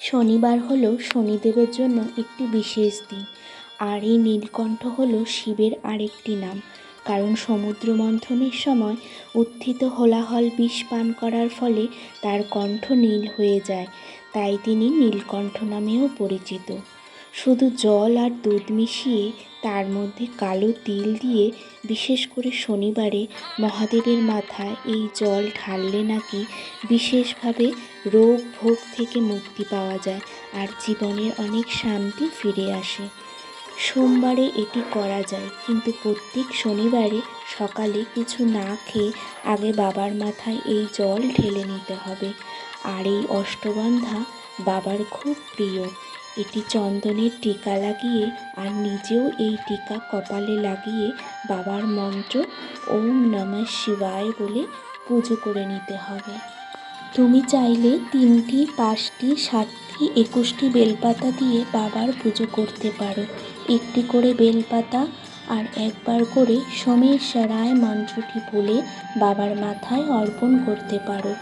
শনিবার হলো শনিদেবের জন্য একটি বিশেষ দিন। আর এই নীলকণ্ঠ হলো শিবের আরেকটি নাম। কারণ সমুদ্র মন্থনের সময় উত্থিত হোলাহল বিষ পান করার ফলে তার কণ্ঠ নীল হয়ে যায়, তাই তিনি নীলকণ্ঠ নামেও পরিচিত। শুধু জল আর দুধ মিশিয়ে তার মধ্যে কালো তিল দিয়ে বিশেষ করে শনিবারে মহাদেবের মাথায় এই জল ঢাললে নাকি বিশেষভাবে রোগ ভোগ থেকে মুক্তি পাওয়া যায় আর জীবনের অনেক শান্তি ফিরে আসে। সোমবারে এটি করা যায়, কিন্তু প্রত্যেক শনিবারে সকালে কিছু না খেয়ে আগে বাবার মাথায় এই জল ঢেলে নিতে হবে। আর এই অষ্টগন্ধা বাবার খুব প্রিয়। এটি চন্দনের টিকা লাগিয়ে আর নিজেও এই টিকা কপালে লাগিয়ে বাবার মন্ত্র ওম নমঃ শিবায় বলে পুজো করে নিতে হবে। তুমি চাইলে 3টি, 5টি, 7টি, 21টি বেলপাতা দিয়ে বাবার পুজো করতে পারো। একটি করে বেলপাতা আর একবার করে সোমেশ্বরায় মন্ত্রটি বলে বাবার মাথায় অর্পণ করতে পারো।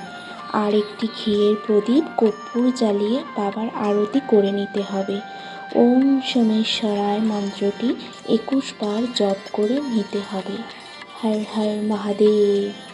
আর একটি ঘিয়ের প্রদীপ কর্পূর জ্বালিয়ে বাবার আরতি করে নিতে হবে। ওম সোমেশ্বরায় মন্ত্রটি 21 বার জপ করে নিতে হবে। হর হর মহাদেব।